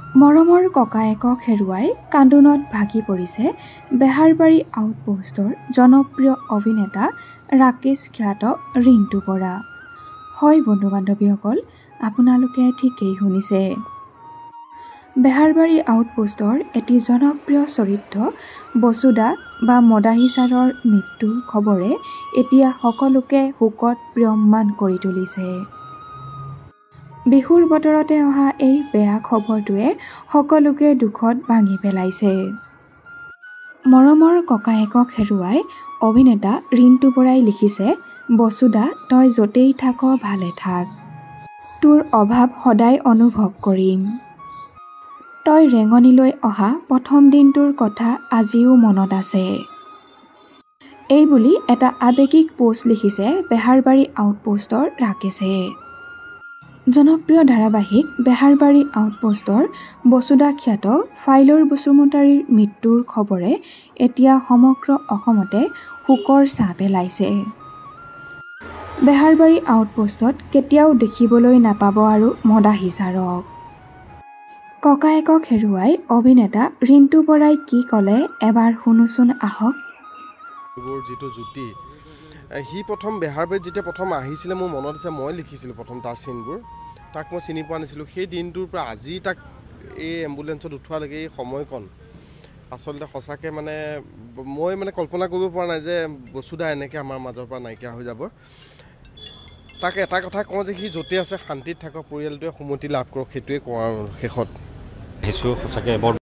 মৰমৰ ককায়েকক হেৰুৱাই কান্দোনত ভাগি পৰিছে বেহাৰবাৰী আউটপোষ্টৰ জনপ্ৰিয় অভিনেতা ৰাকেশ খ্যাত ৰিণ্টু বৰা। হয় বন্ধু-বান্ধৱীসকল, আপোনালোকে ঠিকেই শুনিছে। বেহাৰবাৰী আউটপোষ্টৰ এটি জনপ্ৰিয় চৰিত্ৰ বসুদা বা মদাহী ছাৰৰ মৃত্যুৰ খবৰে এতিয়া সকলোকে শোকত ম্ৰিয়মাণ কৰি তুলিছে। বিহুৰ বতৰতে অহা এই বেয়া খবৰটোৱে সকলোকে দুখত ভাঙি পেলাইছে। মৰমৰ ককায়েকক হেৰুৱাই অভিনেতা ৰিণ্টু বৰাই লিখিছে, বসুদা তই য'তেই থাক ভালে থাক। তোৰ অভাৱ সদায় অনুভৱ কৰিম। তই ৰেঙনিলৈ অহা প্ৰথম দিনটোৰ কথা আজিও মনত আছে। এই বুলি এটা আৱেগিক পোষ্ট লিখিছে বেহাৰবাৰী আউটপোষ্টৰ ৰাকেশে। জনপ্ৰিয় ধাৰাবাহিক বেহাৰবাৰী আউটপোষ্টৰ বসুদা খ্যাত ফাইলৰ বসুমতাৰীৰ মৃত্যুৰ খবৰে এতিয়া সমগ্ৰ অসমতে শোকৰ ছাঁ পেলাইছে। বেহাৰবাৰী আউটপোষ্টত কেতিয়াও দেখিবলৈ নাপাব আৰু মদাহী ছাৰক। ককায়েকক হেৰুৱাই অভিনেতা ৰিণ্টু বৰাই কি ক'লে এবাৰ শুনোচোন আহক। যিটো জ্যোতি সি প্ৰথম বেহাৰবাৰীত যেতিয়া প্ৰথম আহিছিলে মোৰ মনত আছে, মই লিখিছিলোঁ প্ৰথম তাৰ চিনবোৰ। তাক মই চিনি পোৱা নাছিলোঁ। সেই দিনটোৰ পৰা আজি তাক এই এম্বুলেঞ্চত উঠোৱালৈকে এই সময়কণ আচলতে সঁচাকৈ মই কল্পনা কৰিব পৰা নাই যে বসুদা এনেকৈ আমাৰ মাজৰ পৰা নাইকিয়া হৈ যাব। তাক এটা কথা কওঁ যে সি য'তে আছে শান্তিত থাকক, পৰিয়ালটোৱে সুমতি লাভ কৰক, সেইটোৱে কওঁ আৰু শেষত। সঁচাকৈ বৰ